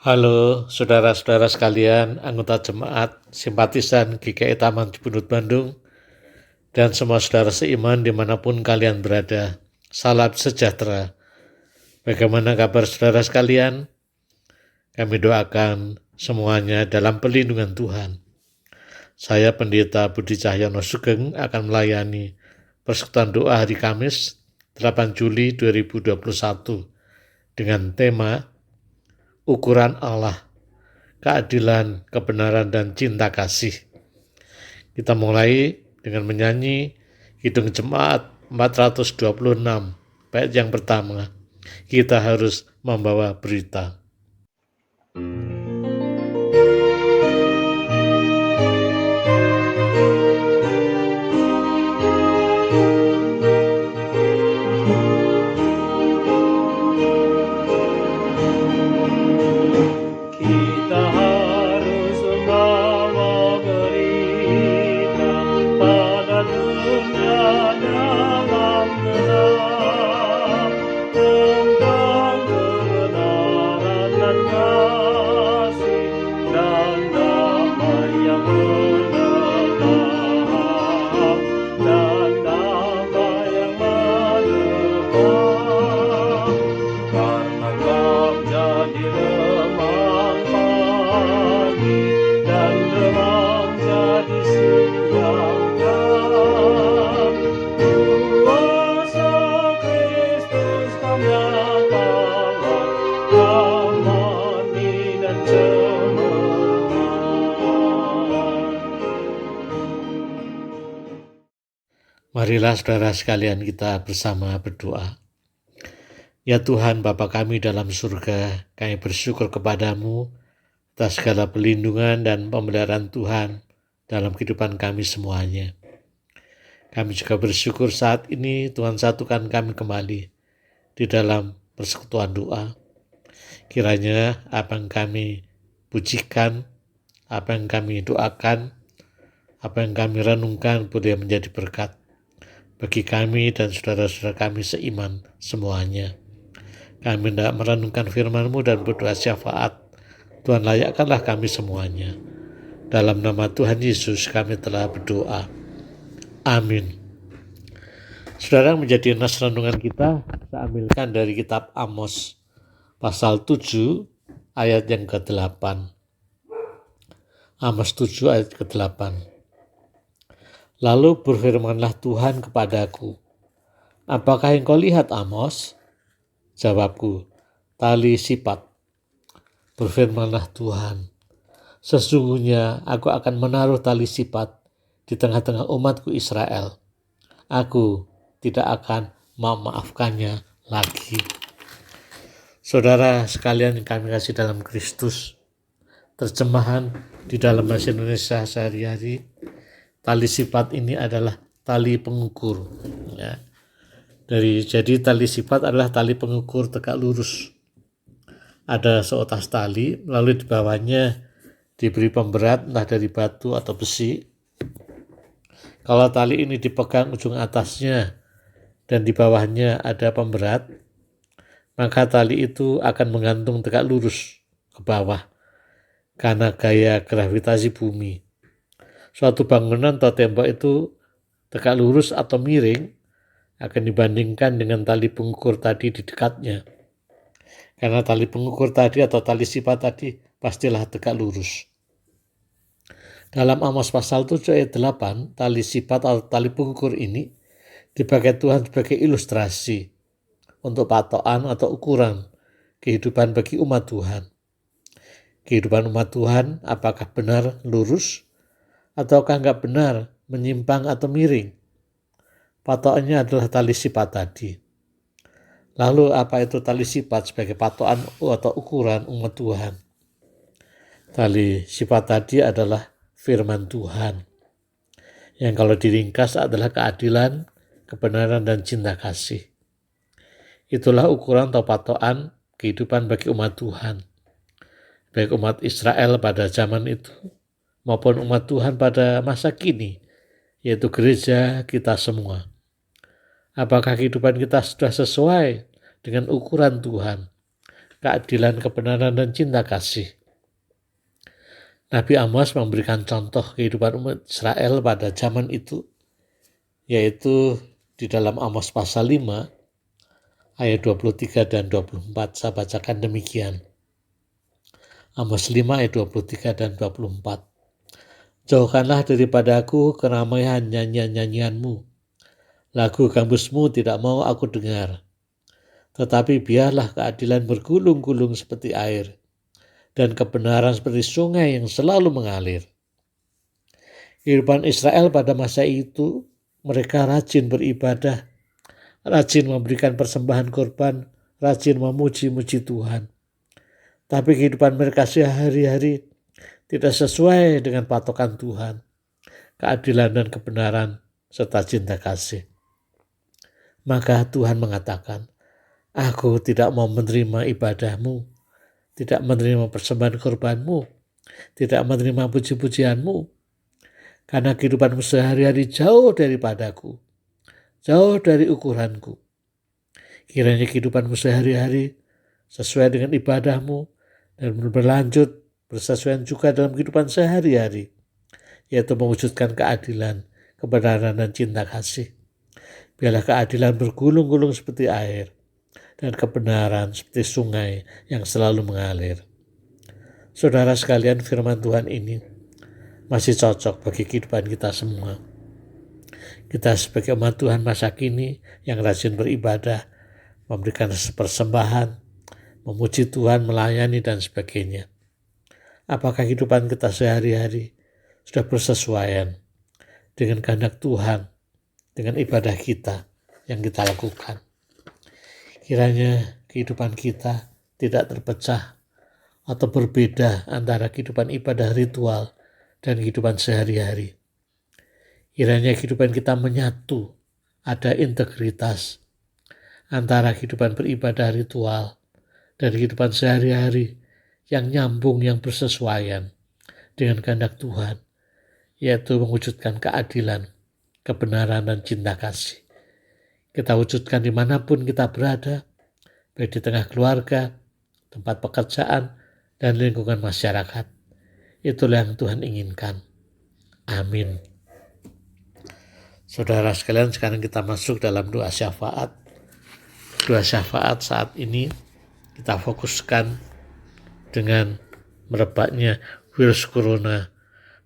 Halo saudara-saudara sekalian, anggota jemaat, simpatisan GKI Taman Cibunut Bandung, dan semua saudara seiman dimanapun kalian berada. Salam sejahtera. Bagaimana kabar saudara sekalian? Kami doakan semuanya dalam perlindungan Tuhan. Saya Pendeta Budi Cahyono Sugeng akan melayani persekutuan doa hari Kamis 8 Juli 2021 dengan tema Ukuran Allah, keadilan, kebenaran, dan cinta kasih. Kita mulai dengan menyanyi Kidung Jemaat 426, bait yang pertama. Kita harus membawa berita. Marilah saudara sekalian kita bersama berdoa. Ya Tuhan Bapa kami dalam surga, kami bersyukur kepadamu atas segala perlindungan dan pemeliharaan Tuhan dalam kehidupan kami semuanya. Kami juga bersyukur saat ini Tuhan satukan kami kembali di dalam persekutuan doa. Kiranya apa yang kami pujikan, apa yang kami doakan, apa yang kami renungkan boleh menjadi berkat bagi kami dan saudara-saudara kami seiman semuanya. Kami hendak merenungkan firman-Mu dan berdoa syafaat. Tuhan layakkanlah kami semuanya. Dalam nama Tuhan Yesus kami telah berdoa. Amin. Saudara, menjadi nas renungan kita, saya ambilkan dari kitab Amos pasal 7 ayat yang ke-8. Amos 7 ayat ke-8. Lalu berfirmanlah Tuhan kepadaku, apakah yang kau lihat, Amos? Jawabku, tali sipat. Berfirmanlah Tuhan, sesungguhnya aku akan menaruh tali sipat di tengah-tengah umatku Israel. Aku tidak akan memaafkannya lagi. Saudara sekalian yang kami kasih dalam Kristus, terjemahan di dalam bahasa Indonesia sehari-hari, tali sipat ini adalah tali pengukur. Ya. Jadi tali sipat adalah tali pengukur tegak lurus. Ada seutas tali, lalu di bawahnya diberi pemberat entah dari batu atau besi. Kalau tali ini dipegang ujung atasnya dan di bawahnya ada pemberat, maka tali itu akan menggantung tegak lurus ke bawah karena gaya gravitasi bumi. Suatu bangunan atau tembok itu tegak lurus atau miring akan dibandingkan dengan tali pengukur tadi di dekatnya. Karena tali pengukur tadi atau tali sipat tadi pastilah tegak lurus. Dalam Amos pasal 7 ayat 8, tali sipat atau tali pengukur ini dipakai Tuhan sebagai ilustrasi untuk patokan atau ukuran kehidupan bagi umat Tuhan. Kehidupan umat Tuhan apakah benar lurus ataukah enggak benar, menyimpang atau miring. Patokannya adalah tali sipat tadi. Lalu apa itu tali sipat sebagai patokan atau ukuran umat Tuhan? Tali sipat tadi adalah firman Tuhan, yang kalau diringkas adalah keadilan, kebenaran, dan cinta kasih. Itulah ukuran atau patokan kehidupan bagi umat Tuhan, baik umat Israel pada zaman itu maupun umat Tuhan pada masa kini, yaitu gereja kita semua. Apakah kehidupan kita sudah sesuai dengan ukuran Tuhan? keadilan, kebenaran, dan cinta kasih. Nabi Amos memberikan contoh kehidupan umat Israel pada zaman itu, yaitu di dalam Amos pasal 5 ayat 23 dan 24. Saya bacakan demikian. Amos 5 ayat 23 dan 24. Jauhkanlah daripadaku keramaian nyanyian-nyanyianmu. Lagu gambusmu tidak mau aku dengar. Tetapi biarlah keadilan bergulung-gulung seperti air, dan kebenaran seperti sungai yang selalu mengalir. Kehidupan Israel pada masa itu, mereka rajin beribadah, rajin memberikan persembahan korban, rajin memuji-muji Tuhan. Tapi kehidupan mereka sehari-hari tidak sesuai dengan patokan Tuhan, keadilan dan kebenaran, serta cinta kasih. Maka Tuhan mengatakan, aku tidak mau menerima ibadahmu, tidak menerima persembahan korbanmu, tidak menerima puji-pujianmu, karena kehidupanmu sehari-hari jauh daripadaku, jauh dari ukuranku. Kiranya kehidupanmu sehari-hari sesuai dengan ibadahmu dan berlanjut bersesuaian juga dalam kehidupan sehari-hari, yaitu mewujudkan keadilan, kebenaran, dan cinta kasih. Biarlah keadilan bergulung-gulung seperti air, dan kebenaran seperti sungai yang selalu mengalir. Saudara sekalian, firman Tuhan ini masih cocok bagi kehidupan kita semua. Kita sebagai umat Tuhan masa kini yang rajin beribadah, memberikan persembahan, memuji Tuhan, melayani, dan sebagainya. Apakah kehidupan kita sehari-hari sudah bersesuaian dengan kehendak Tuhan, dengan ibadah kita yang kita lakukan? Kiranya kehidupan kita tidak terpecah atau berbeda antara kehidupan ibadah ritual dan kehidupan sehari-hari. Kiranya kehidupan kita menyatu, ada integritas antara kehidupan beribadah ritual dan kehidupan sehari-hari yang nyambung, yang bersesuaian dengan kehendak Tuhan, yaitu mewujudkan keadilan, kebenaran, dan cinta kasih. Kita wujudkan dimanapun kita berada, baik di tengah keluarga, tempat pekerjaan, dan lingkungan masyarakat. Itulah yang Tuhan inginkan. Amin. Saudara sekalian, sekarang kita masuk dalam doa syafaat. Doa syafaat saat ini kita fokuskan dengan merebaknya virus corona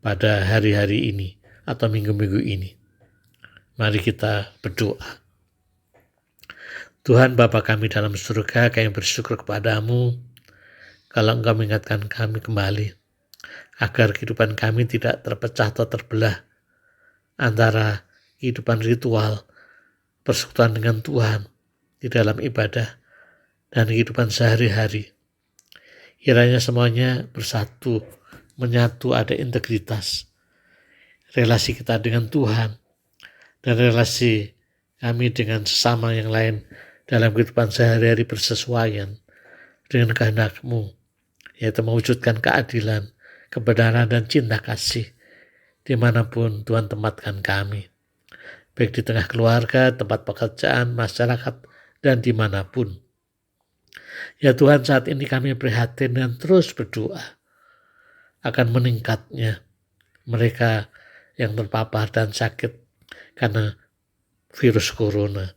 pada hari-hari ini atau minggu-minggu ini. Mari kita berdoa. Tuhan Bapa kami dalam surga, kami bersyukur kepadamu kalau Engkau mengingatkan kami kembali agar kehidupan kami tidak terpecah atau terbelah antara kehidupan ritual, persekutuan dengan Tuhan di dalam ibadah, dan kehidupan sehari-hari. Kiranya semuanya bersatu, menyatu, ada integritas. Relasi kita dengan Tuhan dan relasi kami dengan sesama yang lain dalam kehidupan sehari-hari bersesuaian dengan kehendak-Mu, yaitu mewujudkan keadilan, kebenaran, dan cinta kasih dimanapun Tuhan tempatkan kami, baik di tengah keluarga, tempat pekerjaan, masyarakat, dan dimanapun. Ya Tuhan, saat ini kami prihatin dan terus berdoa akan meningkatnya mereka yang terpapar dan sakit karena virus corona.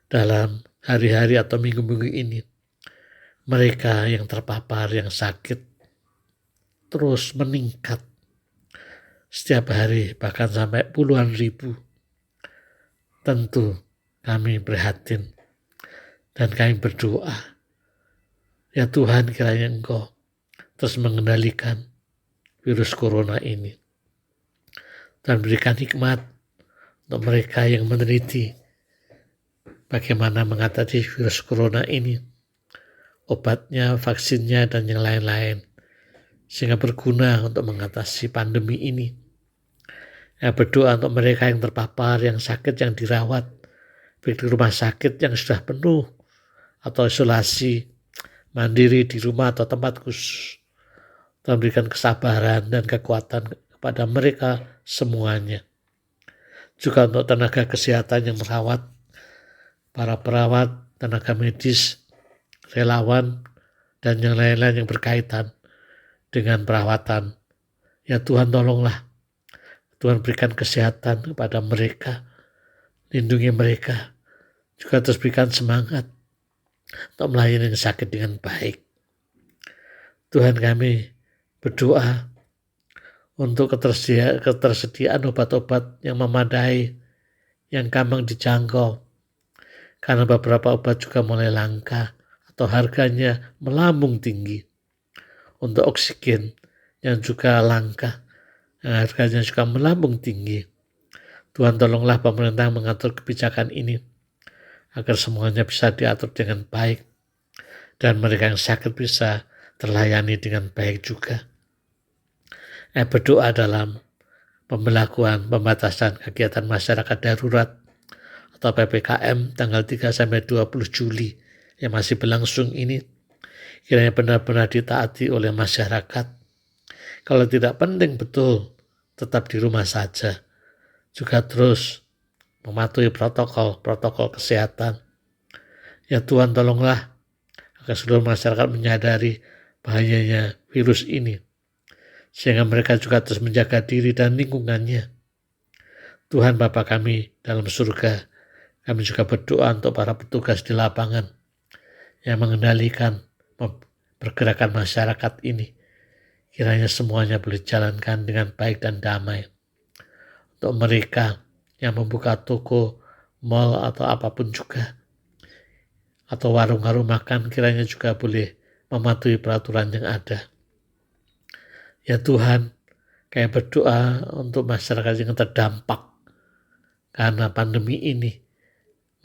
Dalam hari-hari atau minggu-minggu ini, mereka yang terpapar, yang sakit, terus meningkat setiap hari, bahkan sampai puluhan ribu. Tentu kami prihatin dan kami berdoa, ya Tuhan, kiranya Engkau terus mengendalikan virus corona ini dan berikan hikmat untuk mereka yang meneliti bagaimana mengatasi virus corona ini, obatnya, vaksinnya, dan yang lain-lain, sehingga berguna untuk mengatasi pandemi ini. Ya, berdoa untuk mereka yang terpapar, yang sakit, yang dirawat, baik di rumah sakit yang sudah penuh, atau isolasi mandiri di rumah atau tempat khusus. Tuhan berikan kesabaran dan kekuatan kepada mereka semuanya. Juga untuk tenaga kesehatan yang merawat, para perawat, tenaga medis, relawan, dan yang lain-lain yang berkaitan dengan perawatan. Ya Tuhan, tolonglah. Tuhan berikan kesehatan kepada mereka, lindungi mereka, juga terus berikan semangat untuk melayani yang sakit dengan baik. Tuhan, kami berdoa untuk ketersediaan obat-obat yang memadai, yang gampang dijangkau, karena beberapa obat juga mulai langka atau harganya melambung tinggi. Untuk oksigen yang juga langka, harganya juga melambung tinggi. Tuhan, tolonglah pemerintah mengatur kebijakan ini agar semuanya bisa diatur dengan baik dan mereka yang sakit bisa terlayani dengan baik juga. Berdoa dalam pembatasan kegiatan masyarakat darurat atau PPKM tanggal 3-20 Juli yang masih berlangsung ini, kiranya benar-benar ditaati oleh masyarakat. Kalau tidak penting betul, tetap di rumah saja. Juga terus mematuhi protokol kesehatan. Ya Tuhan, tolonglah agar seluruh masyarakat menyadari bahayanya virus ini, sehingga mereka juga terus menjaga diri dan lingkungannya. Tuhan Bapa kami dalam surga, kami juga berdoa untuk para petugas di lapangan yang mengendalikan pergerakan masyarakat ini. Kiranya semuanya boleh jalankan dengan baik dan damai. Untuk mereka yang membuka toko, mal atau apapun juga, atau warung-warung makan, kiranya juga boleh mematuhi peraturan yang ada. Ya Tuhan, kami berdoa untuk masyarakat yang terdampak karena pandemi ini,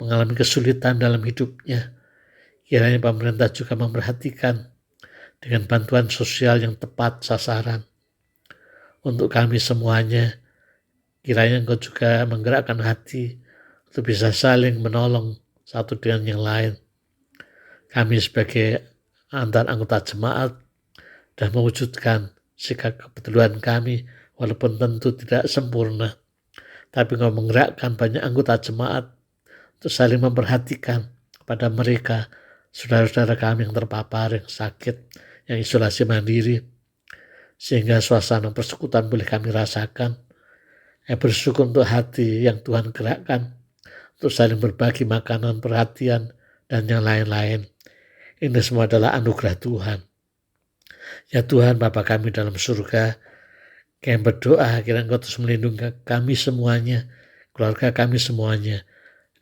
mengalami kesulitan dalam hidupnya. Kiranya pemerintah juga memperhatikan dengan bantuan sosial yang tepat sasaran. Untuk kami semuanya, kiranya Engkau juga menggerakkan hati untuk bisa saling menolong satu dengan yang lain. Kami sebagai antar anggota jemaat dan mewujudkan sikap kepedulian kami, walaupun tentu tidak sempurna, tapi Engkau menggerakkan banyak anggota jemaat untuk saling memperhatikan kepada mereka, saudara-saudara kami yang terpapar, yang sakit, yang isolasi mandiri, sehingga suasana persekutuan boleh kami rasakan. Bersyukur untuk hati yang Tuhan gerakkan untuk saling berbagi makanan, perhatian, dan yang lain-lain. Ini semua adalah anugerah Tuhan. Ya Tuhan Bapa kami dalam surga, kami berdoa kiranya Engkau terus melindungi kami semuanya, keluarga kami semuanya,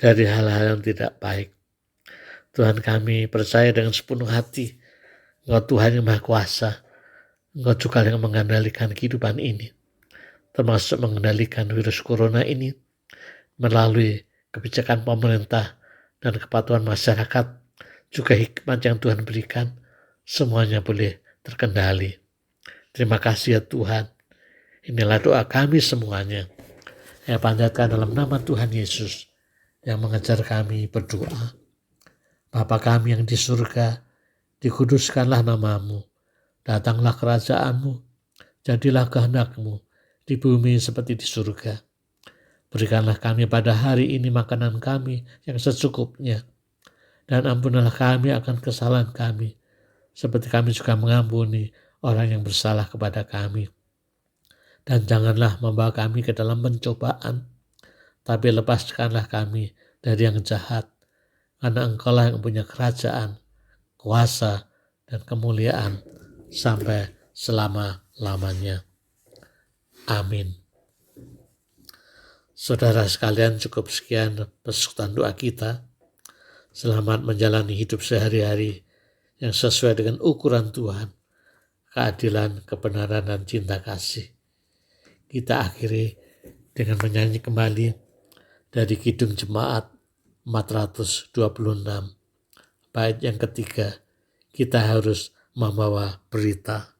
dari hal-hal yang tidak baik. Tuhan, kami percaya dengan sepenuh hati Engkau Tuhan yang Maha Kuasa. Engkau juga yang mengendalikan kehidupan ini, termasuk mengendalikan virus corona ini melalui kebijakan pemerintah dan kepatuhan masyarakat, juga hikmat yang Tuhan berikan, semuanya boleh terkendali. Terima kasih ya Tuhan. Inilah doa kami semuanya. Panjatkan dalam nama Tuhan Yesus yang mengajar kami berdoa. Bapa kami yang di surga, dikuduskanlah namamu, datanglah kerajaanmu, jadilah kehendak-Mu di bumi seperti di surga. Berikanlah kami pada hari ini makanan kami yang secukupnya, dan ampunilah kami akan kesalahan kami, seperti kami juga mengampuni orang yang bersalah kepada kami. Dan janganlah membawa kami ke dalam pencobaan, tapi lepaskanlah kami dari yang jahat, karena Engkaulah yang punya kerajaan, kuasa, dan kemuliaan sampai selama-lamanya. Amin. Saudara sekalian, cukup sekian persekutuan doa kita. Selamat menjalani hidup sehari-hari yang sesuai dengan ukuran Tuhan, keadilan, kebenaran, dan cinta kasih. Kita akhiri dengan menyanyi kembali dari Kidung Jemaat 426. Bait yang ketiga, kita harus membawa berita.